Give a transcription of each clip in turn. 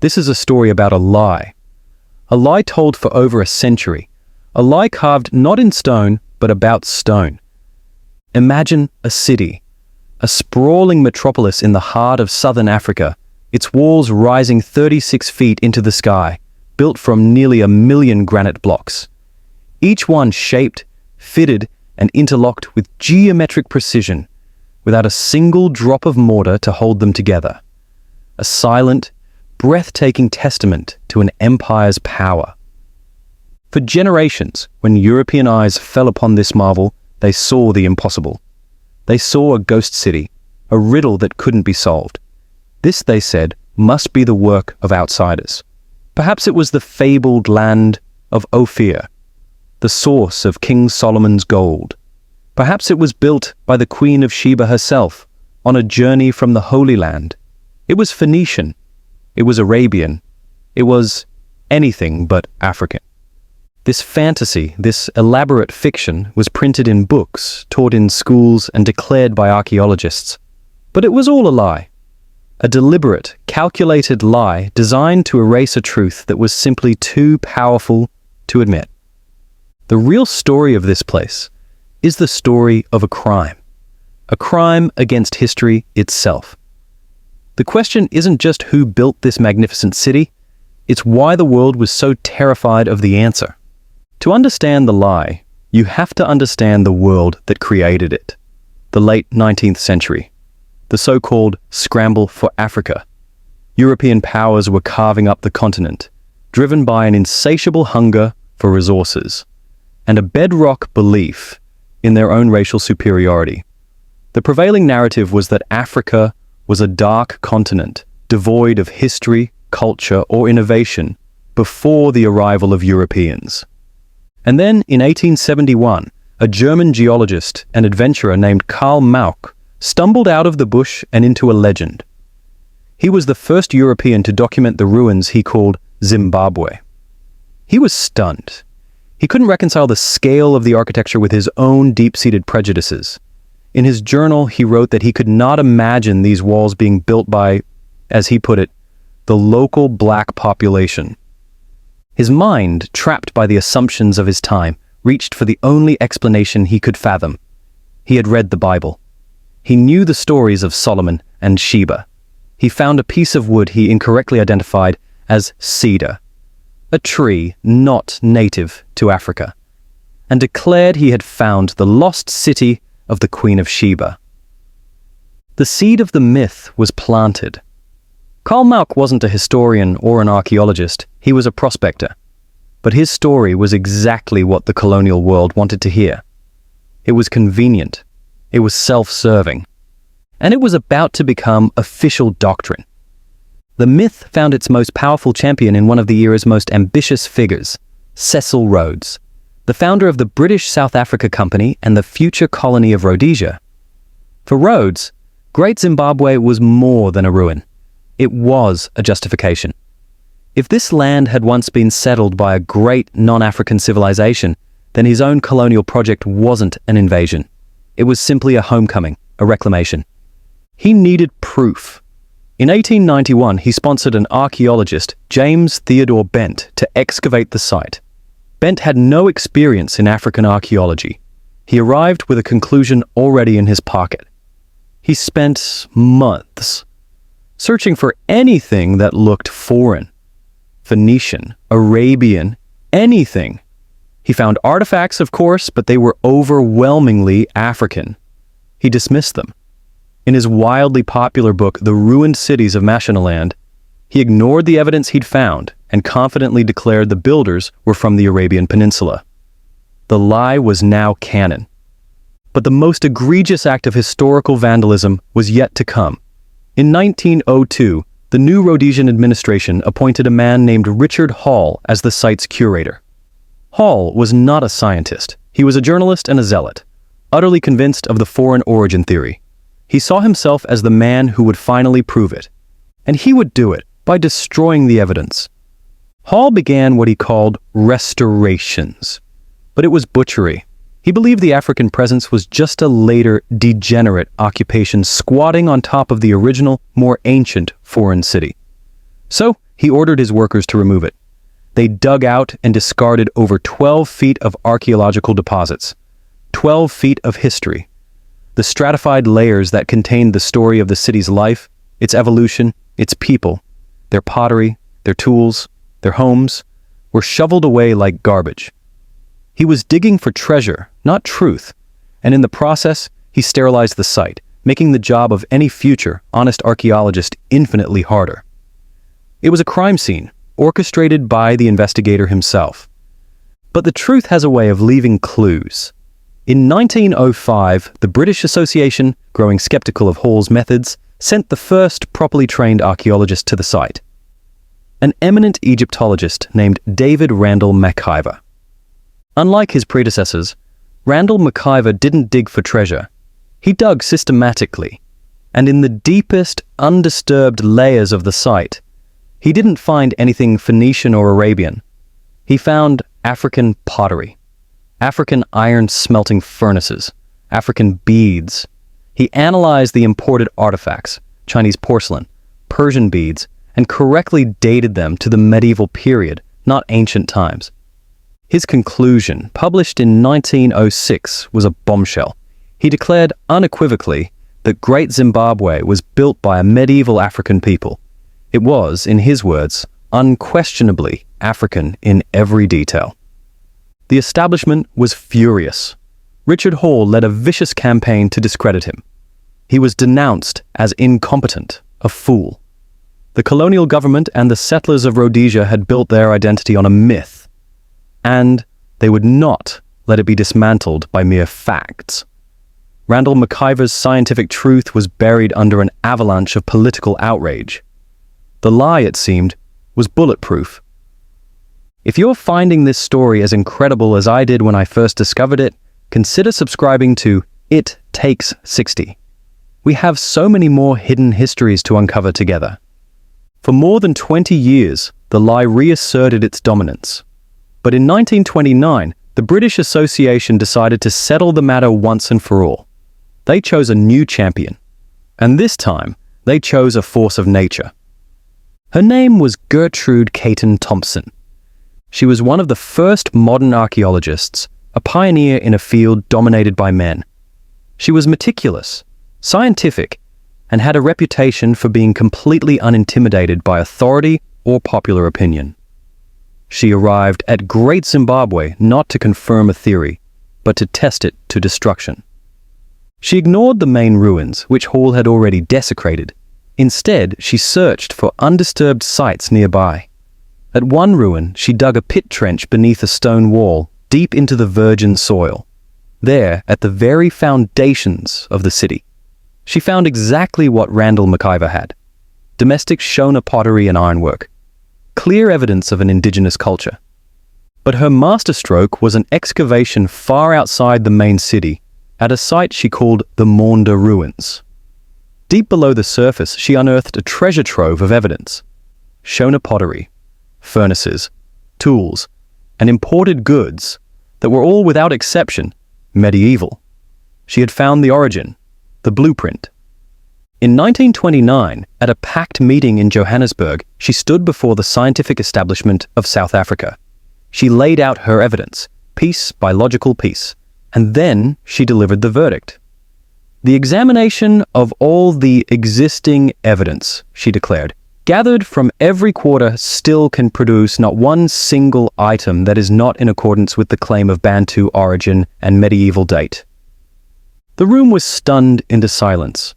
This is a story about a lie told for over a century, a lie carved not in stone, but about stone. Imagine a city, a sprawling metropolis in the heart of southern Africa, its walls rising 36 feet into the sky, built from nearly 1 million granite blocks. Each one shaped, fitted, and interlocked with geometric precision, without a single drop of mortar to hold them together. A silent, breathtaking testament to an empire's power. For generations, when European eyes fell upon this marvel, they saw the impossible. They saw a ghost city, a riddle that couldn't be solved. This, they said, must be the work of outsiders. Perhaps it was the fabled land of Ophir, the source of King Solomon's gold. Perhaps it was built by the Queen of Sheba herself on a journey from the Holy Land. It was Phoenician. It was Arabian. It was anything but African. This fantasy, this elaborate fiction, was printed in books, taught in schools, and declared by archaeologists. But it was all a lie. A deliberate, calculated lie designed to erase a truth that was simply too powerful to admit. The real story of this place is the story of a crime against history itself. The question isn't just who built this magnificent city, it's why the world was so terrified of the answer. To understand the lie, you have to understand the world that created it. The late 19th century, the so-called scramble for Africa. European powers were carving up the continent, driven by an insatiable hunger for resources, and a bedrock belief in their own racial superiority. The prevailing narrative was that Africa was a dark continent, devoid of history, culture, or innovation before the arrival of Europeans. And then, in 1871, a German geologist and adventurer named Karl Mauch stumbled out of the bush and into a legend. He was the first European to document the ruins he called Zimbabwe. He was stunned. He couldn't reconcile the scale of the architecture with his own deep-seated prejudices. In his journal, he wrote that he could not imagine these walls being built by, as he put it, the local black population. His mind, trapped by the assumptions of his time, reached for the only explanation he could fathom. He had read the Bible. He knew the stories of Solomon and Sheba. He found a piece of wood he incorrectly identified as cedar, a tree not native to Africa, and declared he had found the lost city of the Queen of Sheba. The seed of the myth was planted. Karl Mauch wasn't a historian or an archaeologist, he was a prospector. But his story was exactly what the colonial world wanted to hear. It was convenient, it was self-serving, and it was about to become official doctrine. The myth found its most powerful champion in one of the era's most ambitious figures, Cecil Rhodes, the founder of the British South Africa Company and the future colony of Rhodesia. For Rhodes, Great Zimbabwe was more than a ruin. It was a justification. If this land had once been settled by a great non-African civilization, then his own colonial project wasn't an invasion. It was simply a homecoming, a reclamation. He needed proof. In 1891, he sponsored an archaeologist, James Theodore Bent, to excavate the site. Bent had no experience in African archaeology. He arrived with a conclusion already in his pocket. He spent months searching for anything that looked foreign, Phoenician, Arabian, anything. He found artifacts, of course, but they were overwhelmingly African. He dismissed them. In his wildly popular book, The Ruined Cities of Mashonaland, he ignored the evidence he'd found and confidently declared the builders were from the Arabian Peninsula. The lie was now canon. But the most egregious act of historical vandalism was yet to come. In 1902, the new Rhodesian administration appointed a man named Richard Hall as the site's curator. Hall was not a scientist. He was a journalist and a zealot, utterly convinced of the foreign origin theory. He saw himself as the man who would finally prove it. And he would do it by destroying the evidence. Hall began what he called restorations. But it was butchery. He believed the African presence was just a later, degenerate occupation squatting on top of the original, more ancient foreign city. So, he ordered his workers to remove it. They dug out and discarded over 12 feet of archaeological deposits, 12 feet of history. The stratified layers that contained the story of the city's life, its evolution, its people, their pottery, their tools, their homes, were shoveled away like garbage. He was digging for treasure, not truth, and in the process, he sterilized the site, making the job of any future, honest archaeologist infinitely harder. It was a crime scene, orchestrated by the investigator himself. But the truth has a way of leaving clues. In 1905, the British Association, growing skeptical of Hall's methods, sent the first properly trained archaeologist to the site. An eminent Egyptologist named David Randall-MacIver. Unlike his predecessors, Randall-MacIver didn't dig for treasure. He dug systematically, and in the deepest, undisturbed layers of the site, he didn't find anything Phoenician or Arabian. He found African pottery, African iron smelting furnaces, African beads. He analyzed the imported artifacts, Chinese porcelain, Persian beads, and correctly dated them to the medieval period, not ancient times. His conclusion, published in 1906, was a bombshell. He declared unequivocally that Great Zimbabwe was built by a medieval African people. It was, in his words, unquestionably African in every detail. The establishment was furious. Richard Hall led a vicious campaign to discredit him. He was denounced as incompetent, a fool. The colonial government and the settlers of Rhodesia had built their identity on a myth, and they would not let it be dismantled by mere facts. Randall-MacIver's scientific truth was buried under an avalanche of political outrage. The lie, it seemed, was bulletproof. If you're finding this story as incredible as I did when I first discovered it, consider subscribing to It Takes 60. We have so many more hidden histories to uncover together. For more than 20 years, the lie reasserted its dominance. But in 1929, the British Association decided to settle the matter once and for all. They chose a new champion. And this time, they chose a force of nature. Her name was Gertrude Caton-Thompson. She was one of the first modern archaeologists, a pioneer in a field dominated by men. She was meticulous, scientific, and had a reputation for being completely unintimidated by authority or popular opinion. She arrived at Great Zimbabwe not to confirm a theory, but to test it to destruction. She ignored the main ruins, which Hall had already desecrated. Instead, she searched for undisturbed sites nearby. At one ruin, she dug a pit trench beneath a stone wall, deep into the virgin soil. There, at the very foundations of the city, she found exactly what Randall-MacIver had: domestic Shona pottery and ironwork, clear evidence of an indigenous culture. But her masterstroke was an excavation far outside the main city, at a site she called the Maunda Ruins. Deep below the surface, she unearthed a treasure trove of evidence: Shona pottery, furnaces, tools, and imported goods that were all, without exception, medieval. She had found the origin, the blueprint. In 1929, at a packed meeting in Johannesburg, she stood before the scientific establishment of South Africa. She laid out her evidence, piece by logical piece, and then she delivered the verdict. The examination of all the existing evidence, she declared, gathered from every quarter still can produce not one single item that is not in accordance with the claim of Bantu origin and medieval date. The room was stunned into silence.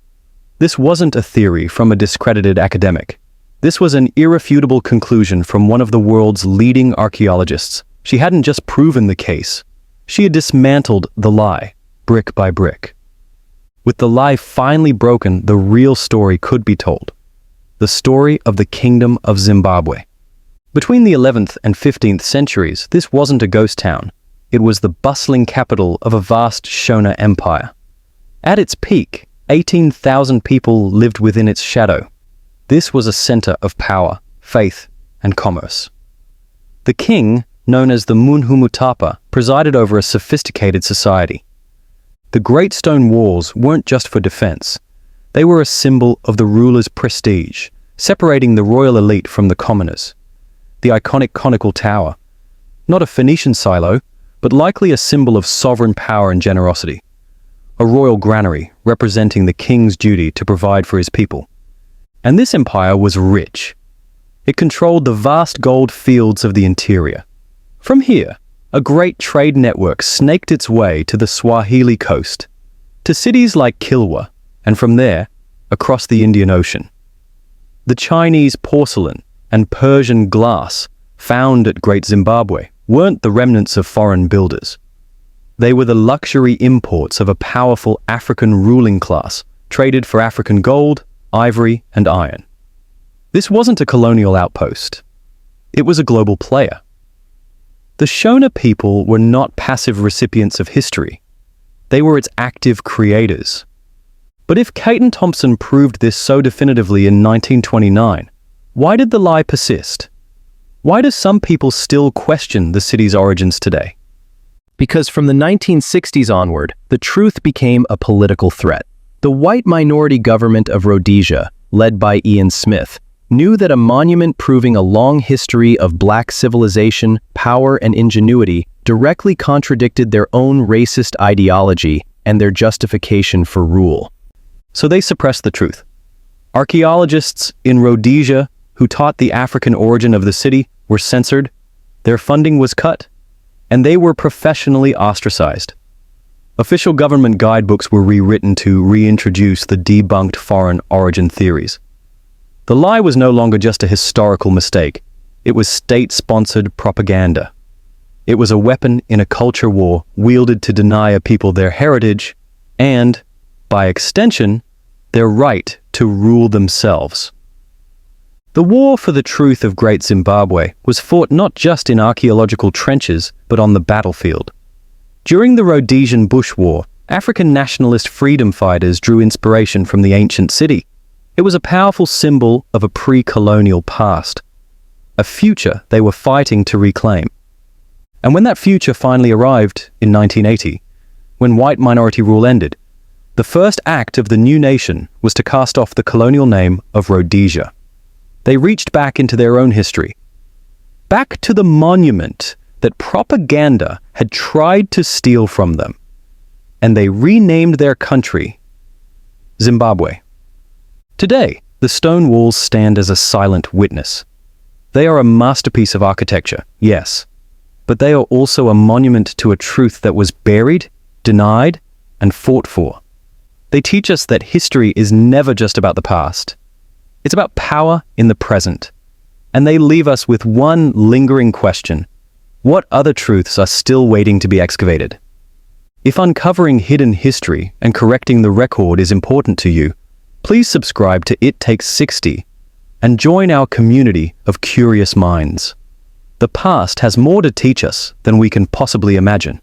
This wasn't a theory from a discredited academic. This was an irrefutable conclusion from one of the world's leading archaeologists. She hadn't just proven the case. She had dismantled the lie, brick by brick. With the lie finally broken, the real story could be told. The story of the Kingdom of Zimbabwe. Between the 11th and 15th centuries, this wasn't a ghost town. It was the bustling capital of a vast Shona Empire. At its peak, 18,000 people lived within its shadow. This was a center of power, faith, and commerce. The king, known as the Munhumutapa, presided over a sophisticated society. The great stone walls weren't just for defense. They were a symbol of the ruler's prestige, separating the royal elite from the commoners. The iconic conical tower, not a Phoenician silo, but likely a symbol of sovereign power and generosity. A royal granary representing the king's duty to provide for his people. And this empire was rich. It controlled the vast gold fields of the interior. From here, a great trade network snaked its way to the Swahili coast, to cities like Kilwa, and from there, across the Indian Ocean. The Chinese porcelain and Persian glass found at Great Zimbabwe weren't the remnants of foreign builders. They were the luxury imports of a powerful African ruling class, traded for African gold, ivory, and iron. This wasn't a colonial outpost. It was a global player. The Shona people were not passive recipients of history. They were its active creators. But if Caton-Thompson proved this so definitively in 1929, why did the lie persist? Why do some people still question the city's origins today? Because from the 1960s onward, the truth became a political threat. The white minority government of Rhodesia, led by Ian Smith, knew that a monument proving a long history of black civilization, power, and ingenuity directly contradicted their own racist ideology and their justification for rule. So they suppressed the truth. Archaeologists in Rhodesia who taught the African origin of the city were censored, their funding was cut, and they were professionally ostracized. Official government guidebooks were rewritten to reintroduce the debunked foreign origin theories. The lie was no longer just a historical mistake. It was state-sponsored propaganda. It was a weapon in a culture war wielded to deny a people their heritage and, by extension, their right to rule themselves. The war for the truth of Great Zimbabwe was fought not just in archaeological trenches, but on the battlefield. During the Rhodesian Bush War, African nationalist freedom fighters drew inspiration from the ancient city. It was a powerful symbol of a pre-colonial past, a future they were fighting to reclaim. And when that future finally arrived in 1980, when white minority rule ended, the first act of the new nation was to cast off the colonial name of Rhodesia. They reached back into their own history, back to the monument that propaganda had tried to steal from them, and they renamed their country Zimbabwe. Today, the stone walls stand as a silent witness. They are a masterpiece of architecture, yes, but they are also a monument to a truth that was buried, denied, and fought for. They teach us that history is never just about the past. It's about power in the present. And they leave us with one lingering question. What other truths are still waiting to be excavated? If uncovering hidden history and correcting the record is important to you, please subscribe to It Takes 60 and join our community of curious minds. The past has more to teach us than we can possibly imagine.